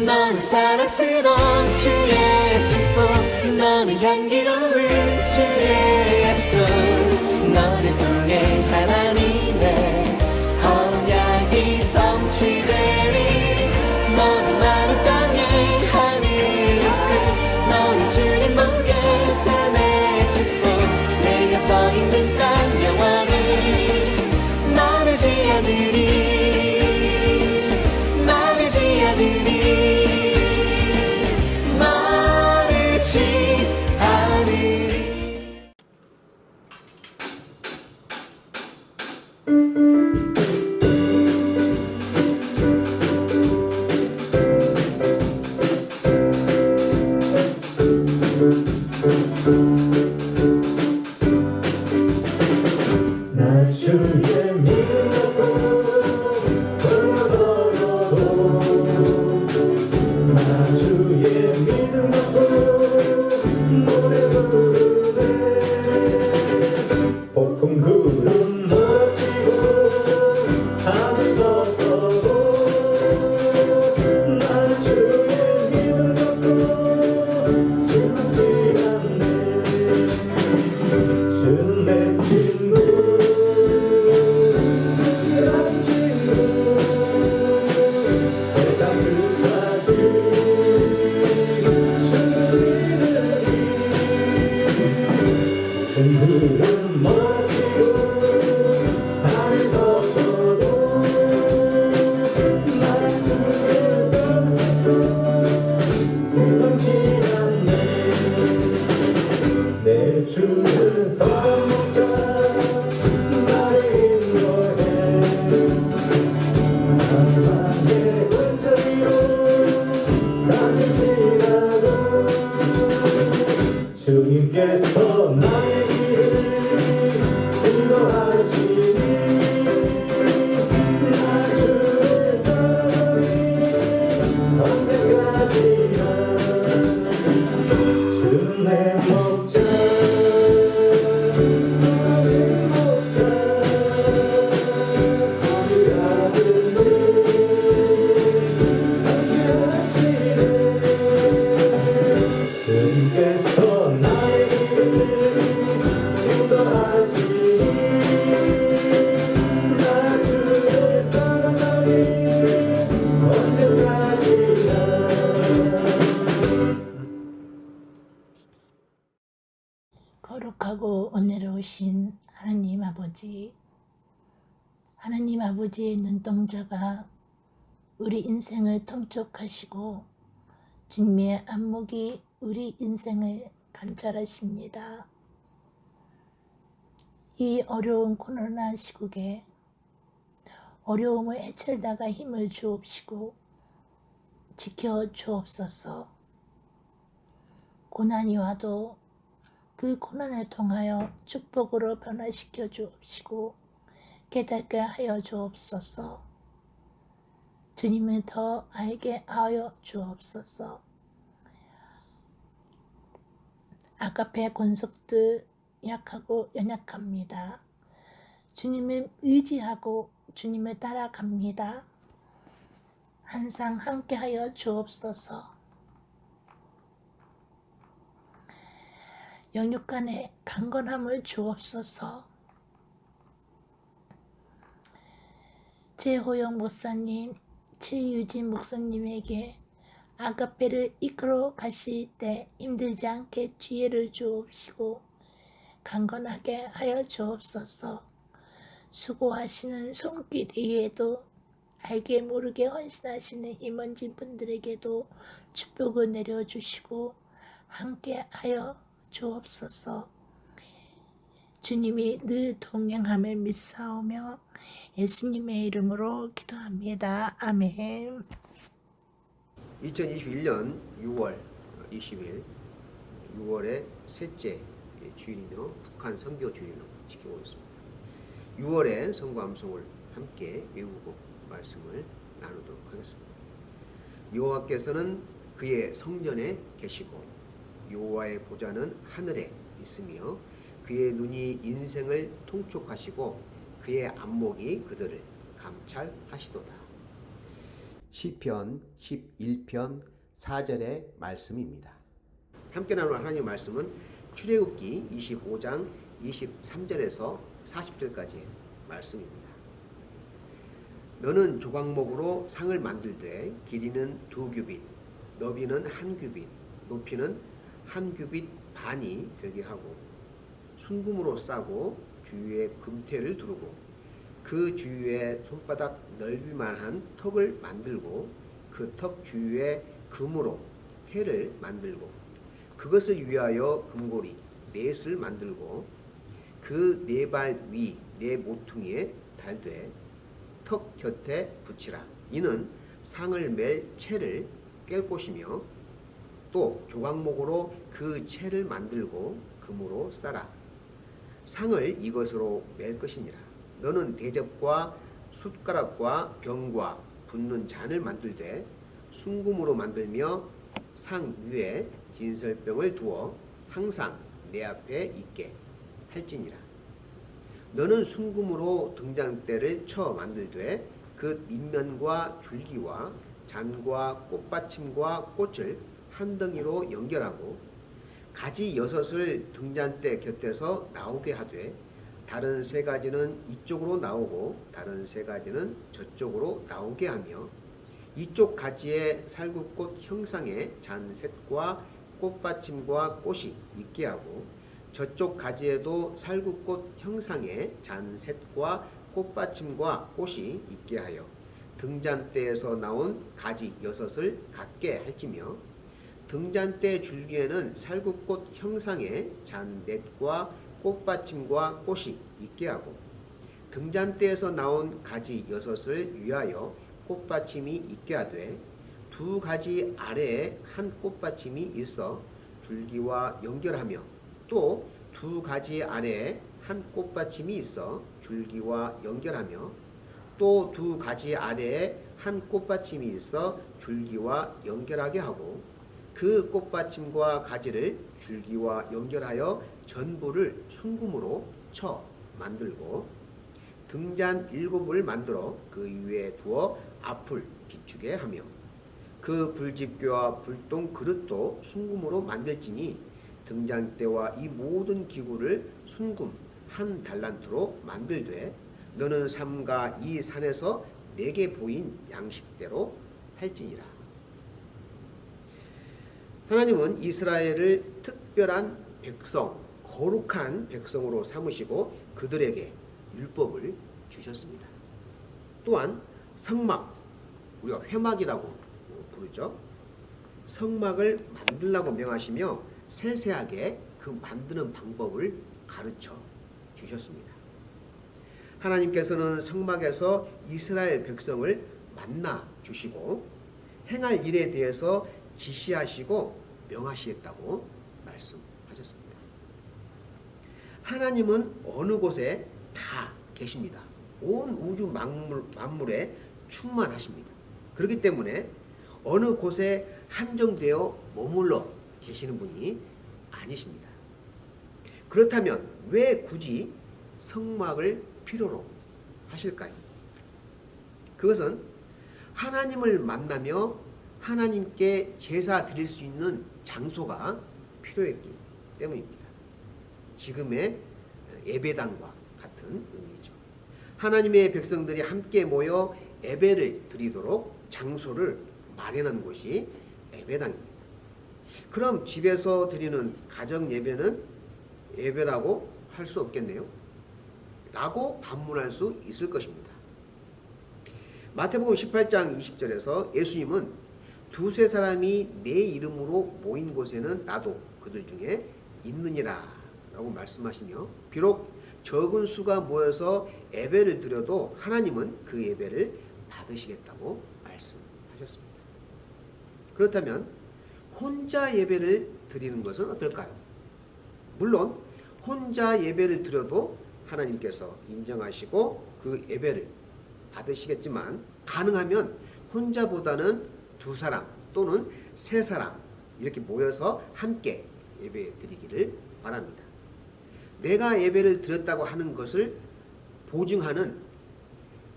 너는 사랑스러운 주의 축복, 너는 향기로운 주의 약속, 너를 통해 하나님의 언약이 성취되리. 너는 마른 땅의 하늘이시, 너는 주님 목에 삶의 축복, 내가 서 있는 땅 영원히 마르지 않으리. 날 주의 믿고 걸어도 나 주의 믿음 갖고 노래 부르네. 폭풍 구름 몰아치고 하늘 덮어도 나 주의 믿음 갖고 죽지 않네. 주는 내 친구 내 주는 성자 나를 인도해 사랑의 원자리로 다니지라도 주님께서 나의 길을 인도하시니 나 주를 따르니 언제까지나 주는 내 목자 주님께서 나의 길을 인도하시니 나 주를 따라가니 언제까지나. 거룩하고 은혜로우신 하나님 아버지, 하나님 아버지의 눈동자가 우리 인생을 통촉하시고 주님의 안목이 우리 인생을 관찰하십니다. 이 어려운 코로나 시국에 어려움을 헤철다가 힘을 주옵시고 지켜 주옵소서. 고난이 와도 그 고난을 통하여 축복으로 변화시켜 주옵시고 깨닫게 하여 주옵소서. 주님을 더 알게 하여 주옵소서. 아가페 권속들 약하고 연약합니다. 주님을 의지하고 주님을 따라갑니다. 항상 함께하여 주옵소서. 영육간의 강건함을 주옵소서. 최호영 목사님, 최유진 목사님에게 아가페를 이끌어 가실 때 힘들지 않게 지혜를 주옵시고 강건하게 하여 주옵소서. 수고하시는 손길 위에도 알게 모르게 헌신하시는 임원진 분들에게도 축복을 내려주시고 함께 하여 주옵소서. 주님이 늘 동행함을 믿사오며 예수님의 이름으로 기도합니다. 아멘. 2021년 6월 20일 6월의 셋째 주일이며 북한 선교 주일로 지키고 있습니다. 6월의 선거 암송을 함께 외우고 말씀을 나누도록 하겠습니다. 여호와께서는 그의 성전에 계시고 여호와의 보좌는 하늘에 있으며 그의 눈이 인생을 통촉하시고 그의 안목이 그들을 감찰하시도다. 시편 11편 4절의 말씀입니다. 함께 나눌 하나님의 말씀은 출애굽기 25장 23절에서 40절까지의 말씀입니다. 너는 조각목으로 상을 만들되 길이는 2규빗, 너비는 1규빗, 높이는 1규빗 반이 되게 하고 순금으로 싸고 주위에 금태를 두르고 그 주위에 손바닥 넓이만한 턱을 만들고 그 턱 주위에 금으로 태를 만들고 그것을 위하여 금고리 넷을 만들고 그 네 발 위 네 모퉁이에 달되 턱 곁에 붙이라. 이는 상을 맬 채를 깰 것이며 또 조각목으로 그 채를 만들고 금으로 싸라. 상을 이것으로 맬 것이니라. 너는 대접과 숟가락과 병과 붓는 잔을 만들되 순금으로 만들며 상 위에 진설병을 두어 항상 내 앞에 있게 할지니라. 너는 순금으로 등잔대를 쳐 만들되 그 밑면과 줄기와 잔과 꽃받침과 꽃을 한 덩이로 연결하고 가지 6을 등잔대 곁에서 나오게 하되 다른 3가지는 이쪽으로 나오고 다른 3가지는 저쪽으로 나오게 하며 이쪽 가지에 살구꽃 형상의 잔셋과 꽃받침과 꽃이 있게 하고 저쪽 가지에도 살구꽃 형상의 잔셋과 꽃받침과 꽃이 있게 하여 등잔대에서 나온 가지 6을 갖게 할지며 등잔대 줄기에는 살구꽃 형상의 잔넷과 꽃받침과 꽃이 있게 하고 등잔대에서 나온 가지 6을 위하여 꽃받침이 있게 하되 2가지 아래에 한 꽃받침이 있어 줄기와 연결하며 또 2가지 아래에 한 꽃받침이 있어 줄기와 연결하며 또 2가지 아래에 한 꽃받침이 있어 줄기와 연결하게 하고 그 꽃받침과 가지를 줄기와 연결하여 전부를 순금으로 쳐 만들고 등잔 7을 만들어 그 위에 두어 앞을 비추게 하며 그 불집게와 불똥 그릇도 순금으로 만들지니 등잔대와 이 모든 기구를 순금 1달란트로 만들되 너는 삼가 이 산에서 내게 보인 양식대로 할지니라. 하나님은 이스라엘을 특별한 백성, 거룩한 백성으로 삼으시고 그들에게 율법을 주셨습니다. 또한 성막, 우리가 회막이라고 부르죠. 성막을 만들라고 명하시며 세세하게 그 만드는 방법을 가르쳐 주셨습니다. 하나님께서는 성막에서 이스라엘 백성을 만나 주시고 행할 일에 대해서 지시하시고 명하시겠다고 말씀하셨습니다. 하나님은 어느 곳에 다 계십니다. 온 우주 만물에 충만하십니다. 그렇기 때문에 어느 곳에 한정되어 머물러 계시는 분이 아니십니다. 그렇다면 왜 굳이 성막을 필요로 하실까요? 그것은 하나님을 만나며 하나님께 제사 드릴 수 있는 장소가 필요했기 때문입니다. 지금의 예배당과 같은 의미죠. 하나님의 백성들이 함께 모여 예배를 드리도록 장소를 마련한 곳이 예배당입니다. 그럼 집에서 드리는 가정 예배는 예배라고 할 수 없겠네요? 라고 반문할 수 있을 것입니다. 마태복음 18장 20절에서 예수님은 2-3 사람이 내 이름으로 모인 곳에는 나도 그들 중에 있느니라 라고 말씀하시며 비록 적은 수가 모여서 예배를 드려도 하나님은 그 예배를 받으시겠다고 말씀하셨습니다. 그렇다면 혼자 예배를 드리는 것은 어떨까요? 물론 혼자 예배를 드려도 하나님께서 인정하시고 그 예배를 받으시겠지만 가능하면 혼자보다는 2 사람 또는 3 사람 이렇게 모여서 함께 예배 드리기를 바랍니다. 내가 예배를 드렸다고 하는 것을 보증하는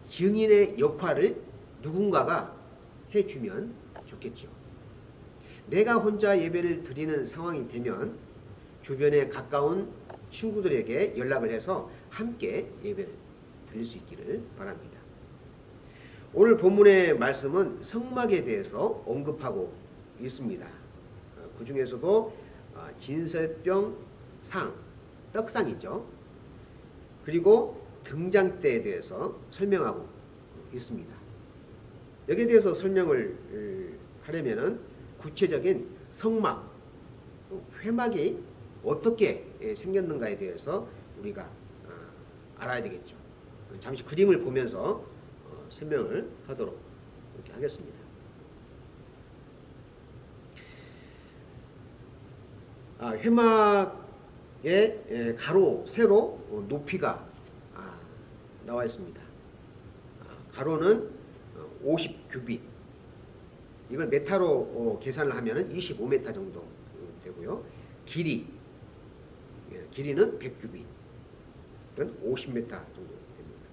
증인의 역할을 누군가가 해주면 좋겠죠. 내가 혼자 예배를 드리는 상황이 되면 주변에 가까운 친구들에게 연락을 해서 함께 예배를 드릴 수 있기를 바랍니다. 오늘 본문의 말씀은 성막에 대해서 언급하고 있습니다. 그 중에서도 진설병 상, 떡상이죠. 그리고 등장대에 대해서 설명하고 있습니다. 여기에 대해서 설명을 하려면은 구체적인 성막, 회막이 어떻게 생겼는가에 대해서 우리가 알아야 되겠죠. 잠시 그림을 보면서 설명을 하도록 이렇게 하겠습니다. 회막의 가로, 세로 높이가 나와 있습니다. 가로는 50규빗, 이걸 메타로 계산을 하면 25m 정도 되고요. 길이는 100규빗, 그건 50m 정도 됩니다.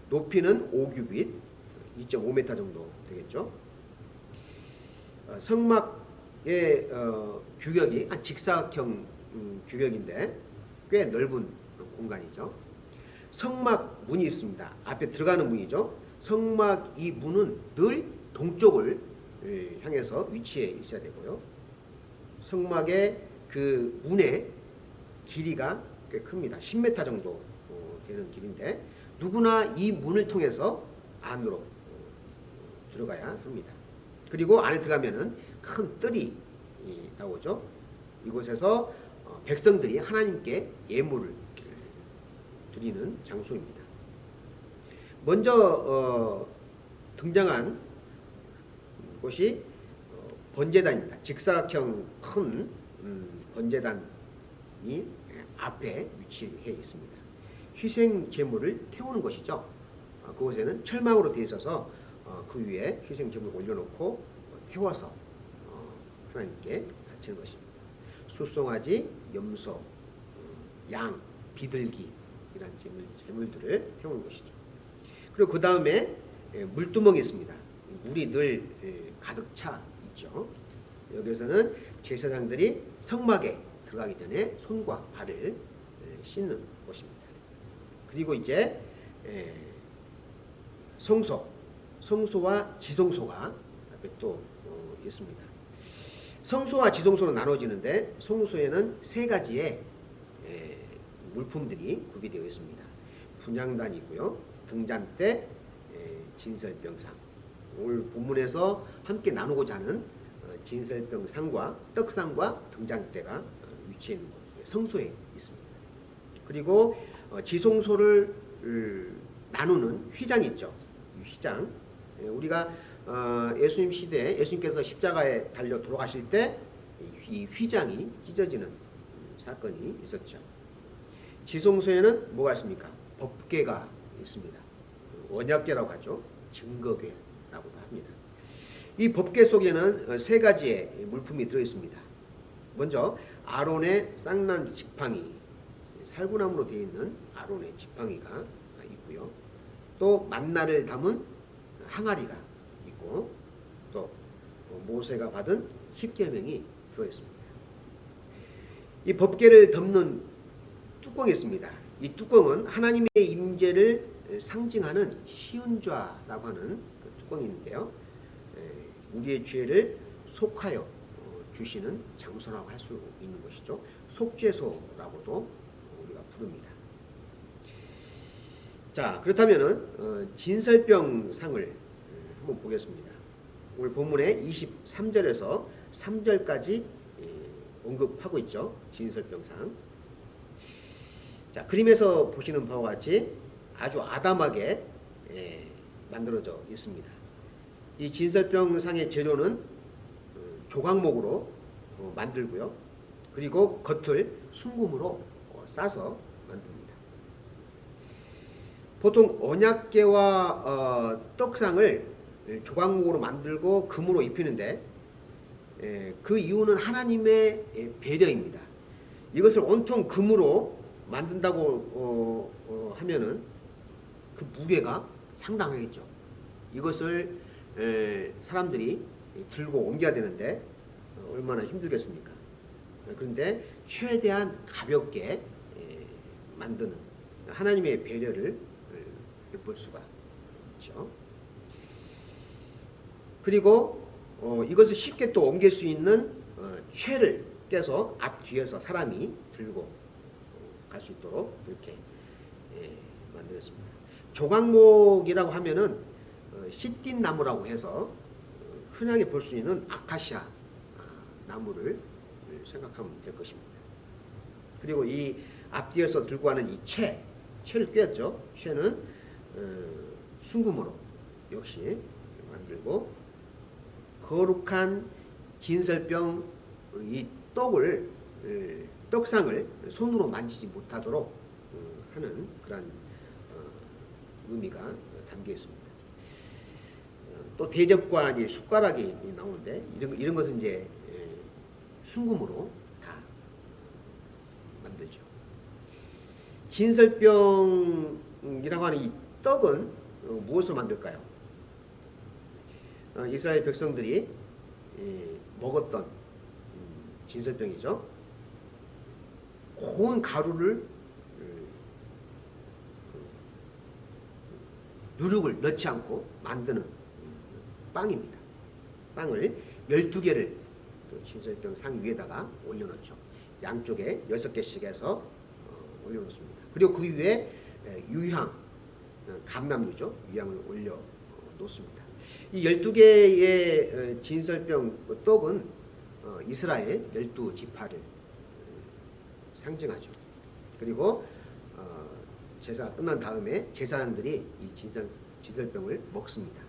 높이는 5규빗, 2.5m 정도 되겠죠. 성막의 규격이 직사각형 규격인데 꽤 넓은 공간이죠. 성막 문이 있습니다. 앞에 들어가는 문이죠. 성막 이 문은 늘 동쪽을 향해서 위치해 있어야 되고요. 성막의 그 문의 길이가 꽤 큽니다. 10m 정도 되는 길인데 누구나 이 문을 통해서 안으로 들어가야 합니다. 그리고 안에 들어가면은 큰 뜰이 나오죠. 이곳에서 백성들이 하나님께 예물을 드리는 장소입니다. 먼저 등장한 곳이 번제단입니다. 직사각형 큰 번제단이 앞에 위치해 있습니다. 희생 제물을 태우는 것이죠. 그곳에는 철망으로 되어 있어서 그 위에 희생 제물을 올려놓고 태워서 하나님께 바치는 것입니다. 숫송아지, 염소, 양, 비둘기 이런 제물들을 태우는 것이죠. 그리고 그 다음에 물두멍이 있습니다. 물이 늘 가득 차 있죠. 여기서는 제사장들이 성막에 들어가기 전에 손과 발을 씻는 곳입니다. 그리고 이제 성소와 지성소가 앞에 또 있습니다. 성소와 지성소로 나눠지는데 성소에는 세 가지의 물품들이 구비되어 있습니다. 분향단이고요, 등잔대, 진설병상. 오늘 본문에서 함께 나누고자 하는 진설병상과 떡상과 등잔대가 위치해 있는 성소에 있습니다. 그리고 지성소를 나누는 휘장이 있죠. 휘장. 우리가 예수님 시대에 예수님께서 십자가에 달려 돌아가실 때 이 휘장이 찢어지는 사건이 있었죠. 지성소에는 뭐가 있습니까? 법궤가 있습니다. 언약궤라고 하죠. 증거궤라고도 합니다. 이 법궤 속에는 세 가지의 물품이 들어 있습니다. 먼저 아론의 쌍난 지팡이, 살구나무로 되어 있는 아론의 지팡이가 있고요. 또 만나를 담은 항아리가 있고, 또 모세가 받은 십계명이 들어 있습니다. 이 법궤를 덮는 뚜껑이 있습니다. 이 뚜껑은 하나님의 임재를 상징하는 시은좌라고 하는 그 뚜껑이 있는데요. 우리의 죄를 속하여 주시는 장소라고 할 수 있는 것이죠. 속죄소라고도 우리가 부릅니다. 자, 그렇다면은 진설병상을 한번 보겠습니다. 오늘 본문에 23절에서 3절까지 언급하고 있죠. 진설병상. 자, 그림에서 보시는 바와 같이 아주 아담하게 만들어져 있습니다. 이 진설병상의 재료는 조각목으로 만들고요. 그리고 겉을 순금으로 싸서 만듭니다. 보통 언약궤와 떡상을 조각목으로 만들고 금으로 입히는데 그 이유는 하나님의 배려입니다. 이것을 온통 금으로 만든다고 하면은 그 무게가 상당하겠죠. 이것을 사람들이 들고 옮겨야 되는데 얼마나 힘들겠습니까? 그런데 최대한 가볍게 만드는 하나님의 배려를 엿볼 수가 있죠. 그리고 이것을 쉽게 또 옮길 수 있는 채를 떼서 앞뒤에서 사람이 들고 갈 수 있도록 이렇게 만들었습니다. 조각목이라고 하면은 시띠 나무라고 해서 흔하게 볼 수 있는 아카시아 나무를 생각하면 될 것입니다. 그리고 이 앞뒤에서 들고 가는 이 채를 꿰었죠. 채는 순금으로 역시 만들고 거룩한 진설병 이 떡상을 손으로 만지지 못하도록 하는 그런 의미가 담겨 있습니다. 또 대접과 이제 숟가락이 나오는데 이런 것은 이제 순금으로 다 만들죠. 진설병이라고 하는 이 떡은 무엇으로 만들까요? 이스라엘 백성들이 먹었던 진설병이죠. 고운 가루를 누룩을 넣지 않고 만드는 빵입니다. 빵을 12개를 진설병 상 위에다가 올려놓죠. 양쪽에 6개씩 해서 올려놓습니다. 그리고 그 위에 유향, 감람유죠. 유향을 올려놓습니다. 이 12개의 진설병 떡은 이스라엘 12지파를 상징하죠. 그리고 제사 끝난 다음에 제사장들이 이 진설병을 먹습니다.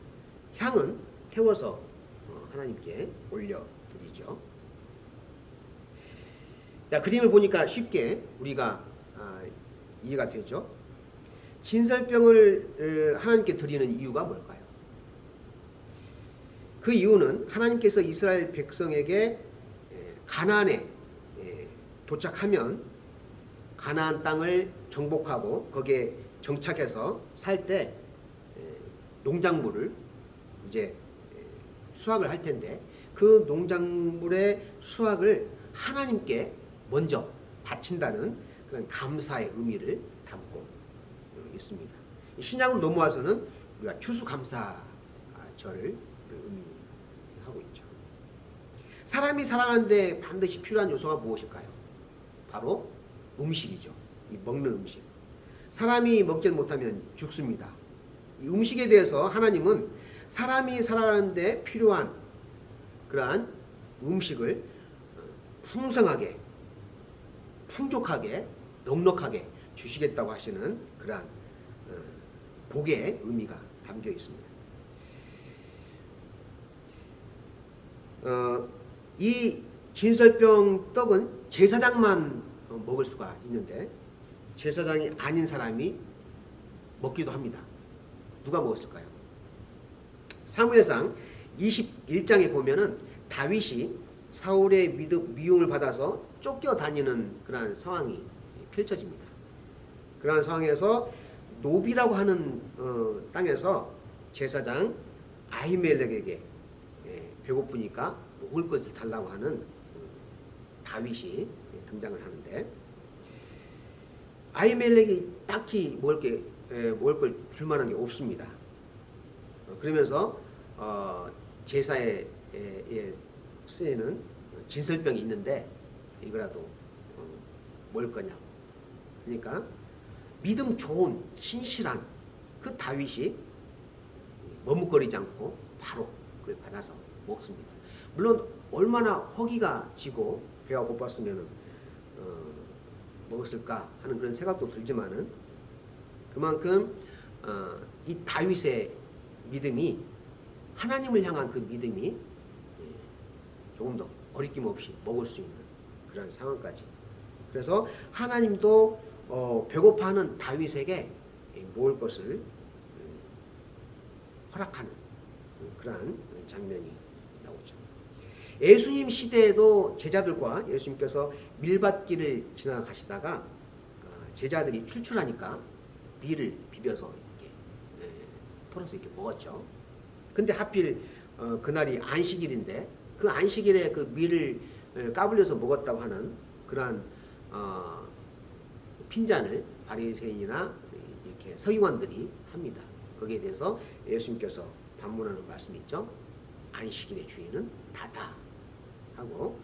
향은 태워서 하나님께 올려드리죠. 자, 그림을 보니까 쉽게 우리가 이해가 되죠. 진설병을 하나님께 드리는 이유가 뭘까요? 그 이유는 하나님께서 이스라엘 백성에게 가나안에 도착하면 가나안 땅을 정복하고 거기에 정착해서 살 때 농작물을 이제 수확을 할 텐데 그 농작물의 수확을 하나님께 먼저 바친다는 그런 감사의 의미를 담고 있습니다. 신약으로 넘어와서는 우리가 추수감사절을 의미하고 있죠. 사람이 살아가는데 반드시 필요한 요소가 무엇일까요? 바로 음식이죠. 이 먹는 음식. 사람이 먹지 못하면 죽습니다. 이 음식에 대해서 하나님은 사람이 살아가는데 필요한 그러한 음식을 풍성하게, 풍족하게, 넉넉하게 주시겠다고 하시는 그러한 복의 의미가 담겨 있습니다. 이 진설병 떡은 제사장만 먹을 수가 있는데 제사장이 아닌 사람이 먹기도 합니다. 누가 먹었을까요? 사무엘상 21장에 보면은 다윗이 사울의 미움을 받아서 쫓겨다니는 그러한 상황이 펼쳐집니다. 그러한 상황에서 노비라고 하는 땅에서 제사장 아히멜렉에게 배고프니까 먹을 것을 달라고 하는 다윗이 등장을 하는데 아히멜렉이 딱히 먹을 걸 줄 만한 게 없습니다. 그러면서 제사에 쓰이는 진설병이 있는데 이거라도 먹을 거냐고. 그러니까 믿음 좋은 신실한 그 다윗이 머뭇거리지 않고 바로 그걸 받아서 먹습니다. 물론 얼마나 허기가 지고 배가 고팠으면 먹었을까 하는 그런 생각도 들지만은 그만큼 이 다윗의 믿음이 하나님을 향한 그 믿음이 조금 더 거리낌 없이 먹을 수 있는 그런 상황까지. 그래서 하나님도 배고파하는 다윗에게 먹을 것을 허락하는 그러한 장면이 나오죠. 예수님 시대에도 제자들과 예수님께서 밀밭길을 지나가시다가 제자들이 출출하니까 밀을 비벼서 이렇게 털어서 이렇게 먹었죠. 근데 하필 그날이 안식일인데 그 안식일에 그 밀을 까불려서 먹었다고 하는 그러한 핀잔을 바리새인이나 이렇게 서기관들이 합니다. 거기에 대해서 예수님께서 반문하는 말씀이 있죠. 안식일의 주인은 나다 하고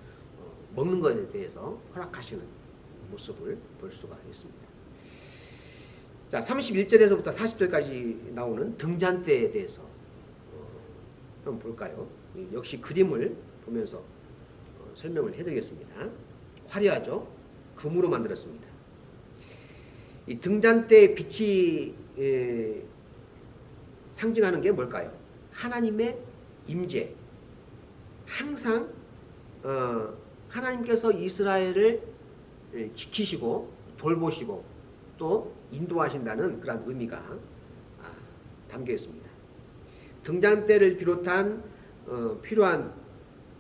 먹는 것에 대해서 허락하시는 모습을 볼 수가 있습니다. 자, 31절에서부터 40절까지 나오는 등잔대에 대해서 한번 볼까요? 역시 그림을 보면서 설명을 해드리겠습니다. 화려하죠? 금으로 만들었습니다. 이 등잔대의 빛이 상징하는 게 뭘까요? 하나님의 임재. 항상 하나님께서 이스라엘을 지키시고 돌보시고 또 인도하신다는 그런 의미가 담겨 있습니다. 등잔대를 비롯한 필요한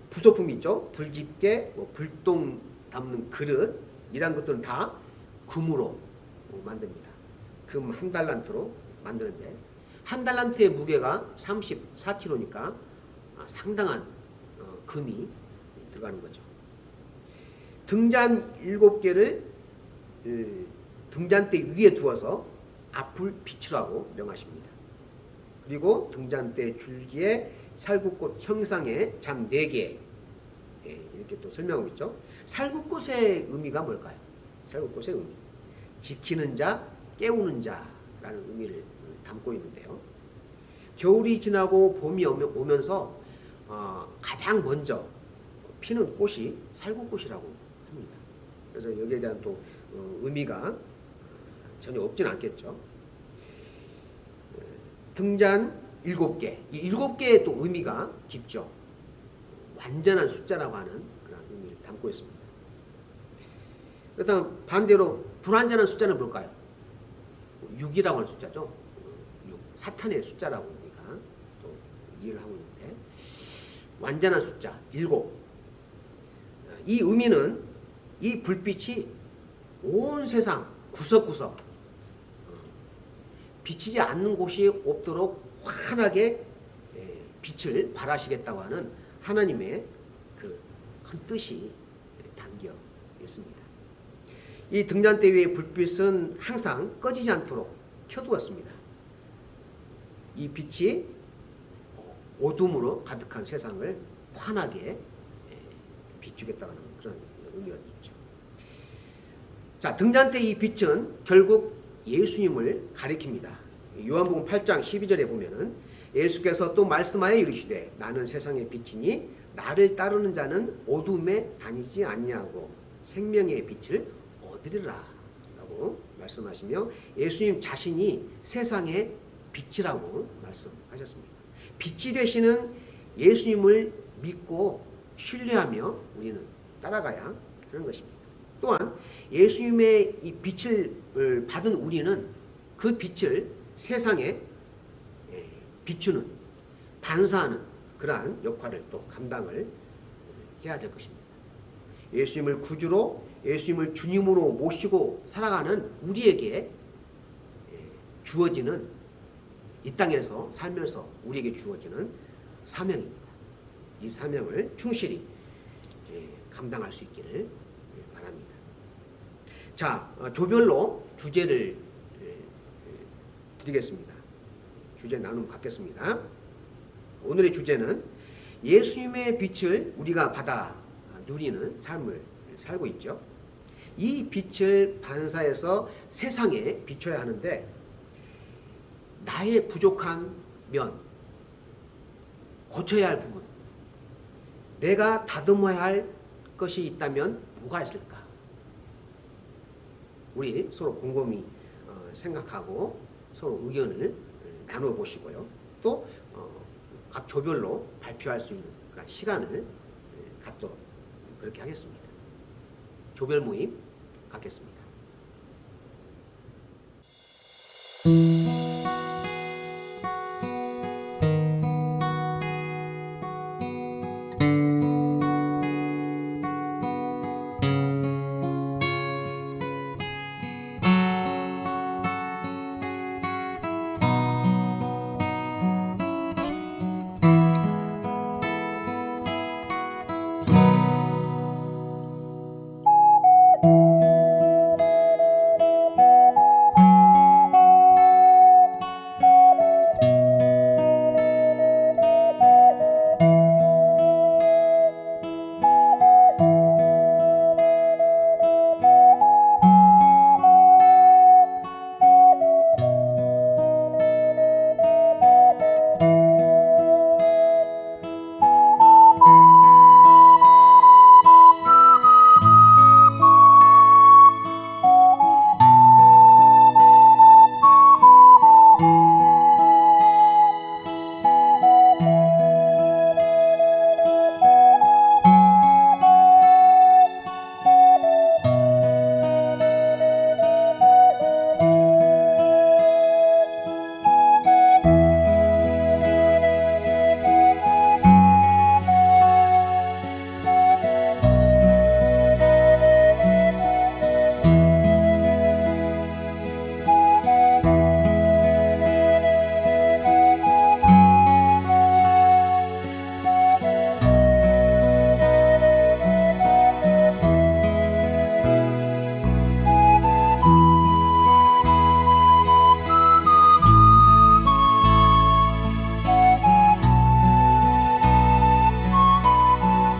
부속품이 있죠. 불집게, 불똥 담는 그릇 이런 것들은 다 금으로 만듭니다. 금 한 달란트로 만드는데 한 달란트의 무게가 34kg니까 상당한 금이 들어가는 거죠. 등잔 7개를 등잔대 위에 두어서 앞을 비추라고 명하십니다. 그리고 등잔대 줄기에 살구꽃 형상의 잠 4개 이렇게 또 설명하고 있죠. 살구꽃의 의미가 뭘까요? 살구꽃의 의미. 지키는 자, 깨우는 자라는 의미를 담고 있는데요. 겨울이 지나고 봄이 오면서 가장 먼저 피는 꽃이 살구꽃이라고 합니다. 그래서 여기에 대한 또 의미가 전혀 없진 않겠죠. 등잔 7개, 이 7개의 또 의미가 깊죠. 완전한 숫자라고 하는 그런 의미를 담고 있습니다. 그렇다면 반대로 불완전한 숫자는 뭘까요? 6이라고 하는 숫자죠. 6, 사탄의 숫자라고 우리가 또 이해를 하고 있는데 완전한 숫자 7. 이 의미는 이 불빛이 온 세상 구석구석 비치지 않는 곳이 없도록 환하게 빛을 발하시겠다고 하는 하나님의 그 큰 뜻이 담겨 있습니다. 이 등잔대 위의 불빛은 항상 꺼지지 않도록 켜두었습니다. 이 빛이 어둠으로 가득한 세상을 환하게 비추겠다고 하는 그런 의미가 있죠. 자, 등잔대 이 빛은 결국 예수님을 가리킵니다. 요한복음 8장 12절에 보면은 예수께서 또 말씀하여 이르시되 나는 세상의 빛이니 나를 따르는 자는 어둠에 다니지 아니하고 생명의 빛을 얻으리라 라고 말씀하시며 예수님 자신이 세상의 빛이라고 말씀하셨습니다. 빛이 되시는 예수님을 믿고 신뢰하며 우리는 따라가야 하는 것입니다. 또한 예수님의 이 빛을 받은 우리는 그 빛을 세상에 비추는, 반사하는 그러한 역할을 또 감당을 해야 될 것입니다. 예수님을 구주로, 예수님을 주님으로 모시고 살아가는 우리에게 주어지는, 이 땅에서 살면서 우리에게 주어지는 사명입니다. 이 사명을 충실히 감당할 수 있기를 바랍니다. 자, 조별로 주제를 드리겠습니다. 주제 나눔 갖겠습니다. 오늘의 주제는 예수님의 빛을 우리가 받아 누리는 삶을 살고 있죠. 이 빛을 반사해서 세상에 비춰야 하는데 나의 부족한 면, 고쳐야 할 부분, 내가 다듬어야 할 것이 있다면 뭐가 있을까? 우리 서로 곰곰이 생각하고 서로 의견을 나누어 보시고요. 또 각 조별로 발표할 수 있는 그런 시간을 갖도록 그렇게 하겠습니다. 조별 모임 갖겠습니다.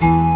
네.